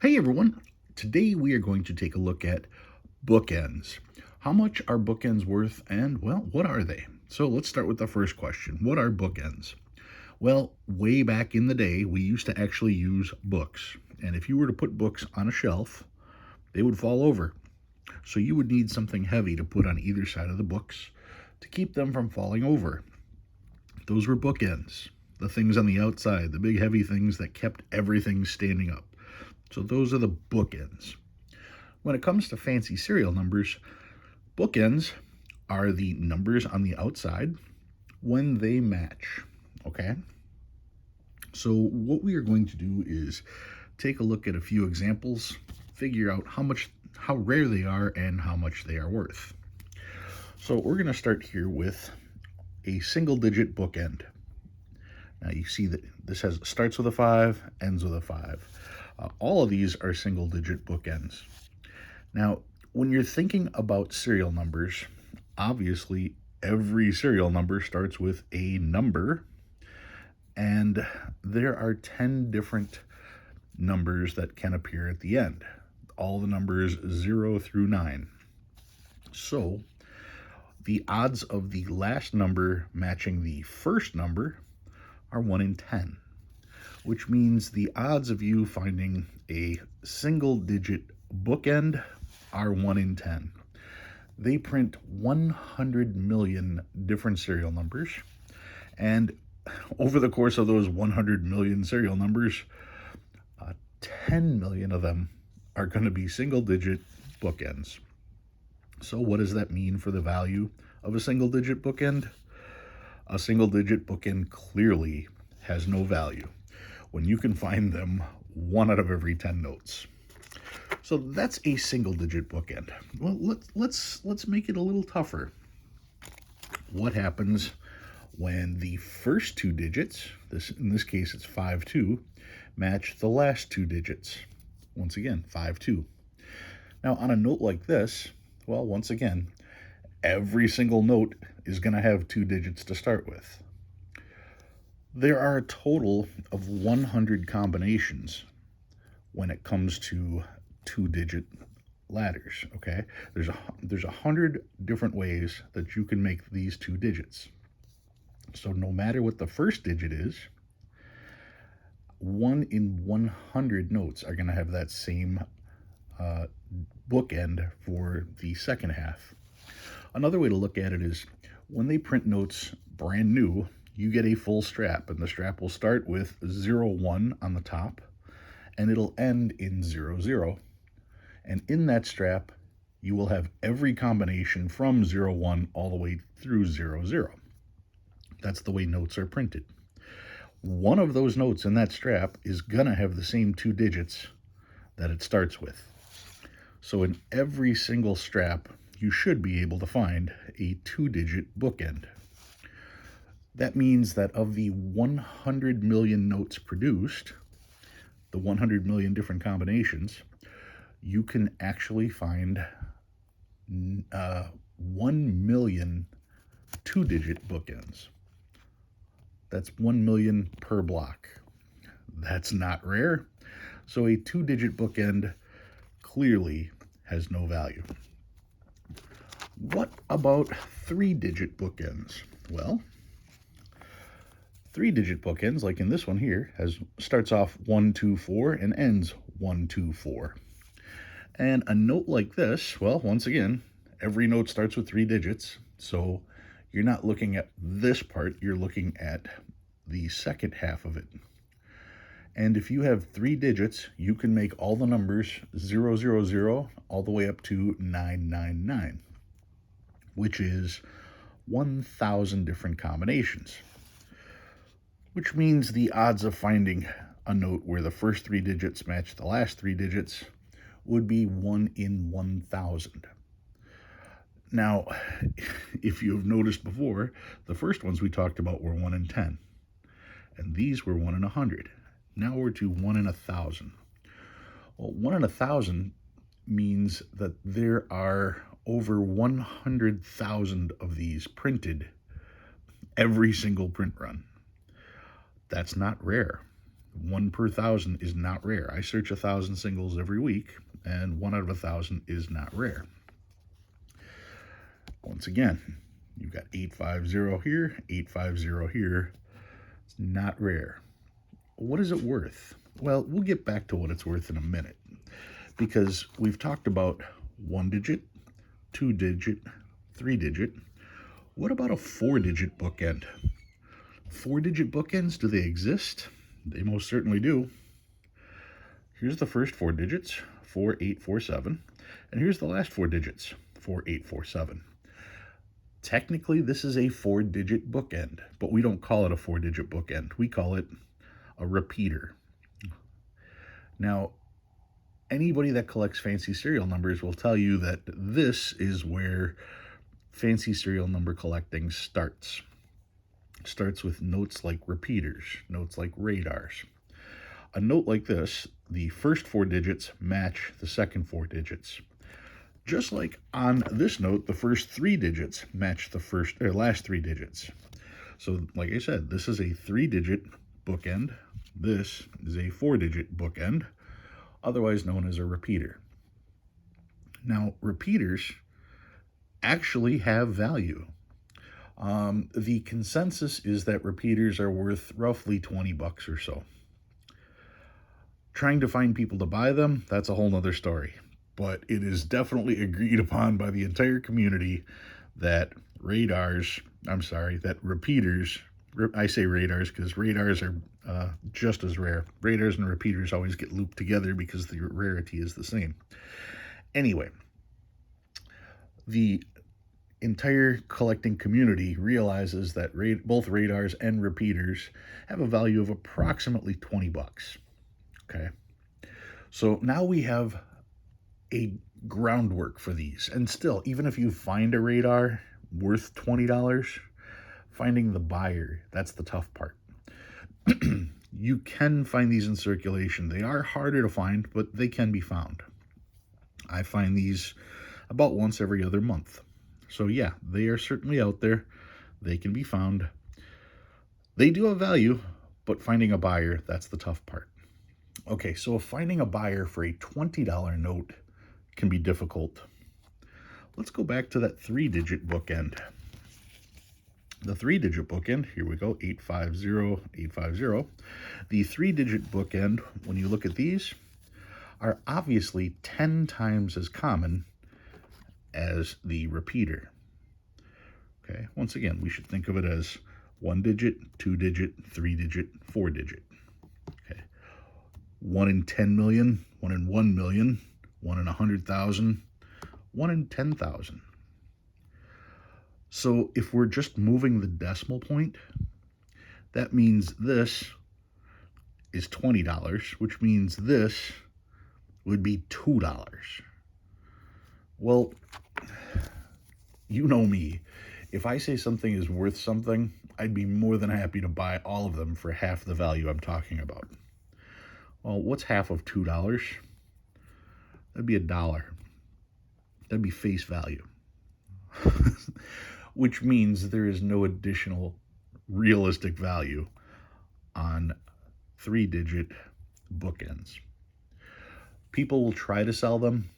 Hey everyone, today we are going to take a look at bookends. How much are bookends worth and, well, what are they? So let's start with the first question. What are bookends? Well, way back in the day, we used to actually use books. And if you were to put books on a shelf, they would fall over. So you would need something heavy to put on either side of the books to keep them from falling over. Those were bookends. The things on the outside, the big heavy things that kept everything standing up. So those are the bookends. When it comes to fancy serial numbers, bookends are the numbers on the outside when they match. Okay? So what we are going to do is take a look at a few examples, figure out how rare they are and how much they are worth. So we're going to start here with a single digit bookend. Now you see that this starts with a 5, ends with a 5. All of these are single digit bookends. Now, when you're thinking about serial numbers, obviously every serial number starts with a number, and there are 10 different numbers that can appear at the end. All the numbers 0 through 9. So, the odds of the last number matching the first number are 1 in 10, which means the odds of you finding a single digit bookend are 1 in 10. They print 100 million different serial numbers, and over the course of those 100 million serial numbers, 10 million of them are going to be single digit bookends. So what does that mean for the value of a single digit bookend? A single digit bookend clearly has no value when you can find them 1 out of every 10 notes. So that's a single digit bookend. Well, let's make it a little tougher. What happens when the first 2 digits, in this case it's 5-2, match the last 2 digits? Once again, 5-2. Now on a note like this, well, once again, every single note is going to have 2 digits to start with. There are a total of 100 combinations when it comes to 2-digit ladders. Okay, there's 100 different ways that you can make these 2 digits. So no matter what the first digit is, 1 in 100 notes are going to have that same bookend for the second half. Another way to look at it is when they print notes brand new, you get a full strap, and the strap will start with 01 on the top, and it'll end in 00. And in that strap, you will have every combination from 01 all the way through 00. That's the way notes are printed. One of those notes in that strap is going to have the same 2 digits that it starts with. So in every single strap, you should be able to find a 2-digit bookend. That means that of the 100 million notes produced, the 100 million different combinations, you can actually find 1 million 2-digit bookends. That's 1 million per block. That's not rare. So a 2-digit bookend clearly has no value. What about 3-digit bookends? Well, 3-digit bookends, like in this one here, starts off 1, 2, 4 and ends 1, 2, 4. And a note like this, well, once again, every note starts with 3 digits, so you're not looking at this part, you're looking at the second half of it. And if you have 3 digits, you can make all the numbers 000 all the way up to 999, which is 1,000 different combinations. Which means the odds of finding a note where the first 3 digits match the last 3 digits would be 1 in 1,000. Now, if you have noticed before, the first ones we talked about were 1 in 10, and these were 1 in 100. Now we're to 1 in 1,000. Well, 1 in 1,000 means that there are over 100,000 of these printed every single print run. That's not rare. One per thousand is not rare. I search 1,000 singles every week, and 1 out of 1,000 is not rare. Once again, you've got 850 here, 850 here. It's not rare. What is it worth? Well, we'll get back to what it's worth in a minute, because we've talked about 1-digit, 2-digit, 3-digit. What about a 4-digit bookend? 4-digit bookends, do they exist? They most certainly do. Here's the first 4 digits, 4847, and here's the last 4 digits, 4847. Technically, this is a 4-digit bookend, but we don't call it a 4-digit bookend. We call it a repeater. Now, anybody that collects fancy serial numbers will tell you that this is where fancy serial number collecting starts. It starts with notes like repeaters, notes like radars. A note like this, the first 4 digits match the second 4 digits. Just like on this note, the first 3 digits match the last 3 digits. So, like I said, this is a 3-digit bookend. This is a 4-digit bookend, otherwise known as a repeater. Now, repeaters actually have value. The consensus is that repeaters are worth roughly 20 bucks or so. Trying to find people to buy them, that's a whole nother story. But it is definitely agreed upon by the entire community that repeaters, I say radars because radars are just as rare. Radars and repeaters always get looped together because the rarity is the same. Anyway, the entire collecting community realizes that both radars and repeaters have a value of approximately 20 bucks. Okay. So now we have a groundwork for these. And still, even if you find a radar worth $20, finding the buyer, that's the tough part. You can find these in circulation. They are harder to find, but they can be found. I find these about once every other month. So yeah, they are certainly out there. They can be found. They do have value, but finding a buyer, that's the tough part. Okay, so finding a buyer for a $20 note can be difficult. Let's go back to that 3-digit bookend. The 3-digit bookend, here we go, 850, 850. The 3-digit bookend, when you look at these, are obviously 10 times as common as the repeater. Okay, once again, we should think of it as 1-digit, 2-digit, 3-digit, 4-digit. Okay, 1 in 10 million, 1 in 1 million, 1 in 100,000, 1 in 10,000. So if we're just moving the decimal point, that means this is $20, which means this would be $2. Well, you know me. If I say something is worth something, I'd be more than happy to buy all of them for half the value I'm talking about. Well, what's half of $2? That'd be $1. That'd be face value. Which means there is no additional realistic value on 3-digit bookends. People will try to sell them.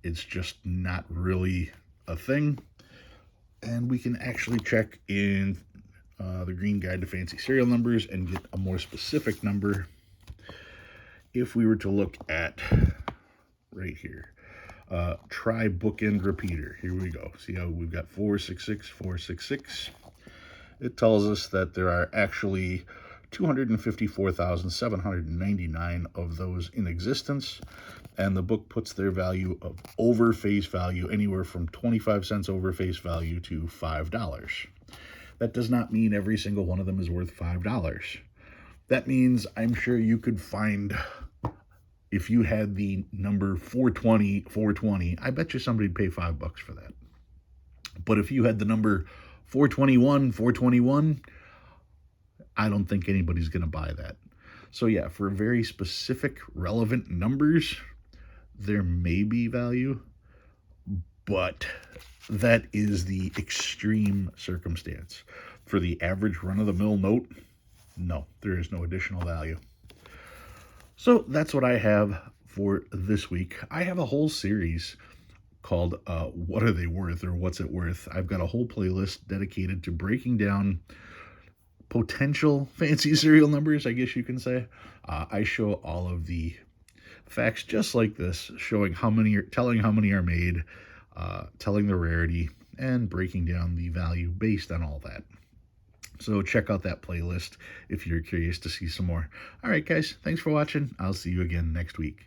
It's just not really a thing. And we can actually check in the Green Guide to Fancy Serial Numbers and get a more specific number. If we were to look at right here, try bookend repeater. Here we go. See how we've got 466, 466. It tells us that there are actually 254,799 of those in existence, and the book puts their value of over face value anywhere from 25 cents over face value to $5. That does not mean every single one of them is worth $5. That means I'm sure you could find, if you had the number 420, I bet you somebody'd pay $5 for that. But if you had the number 421, I don't think anybody's going to buy that. So yeah, for very specific, relevant numbers, there may be value, but that is the extreme circumstance. For the average run-of-the-mill note, No, there is no additional value. So that's what I have for this week. I have a whole series called What Are They Worth or What's It Worth? I've got a whole playlist dedicated to breaking down potential fancy serial numbers, I guess you can say. I show all of the facts just like this, showing how many are, telling how many are made, telling the rarity, and breaking down the value based on all that. So check out that playlist if you're curious to see some more. All right, guys, thanks for watching. I'll see you again next week.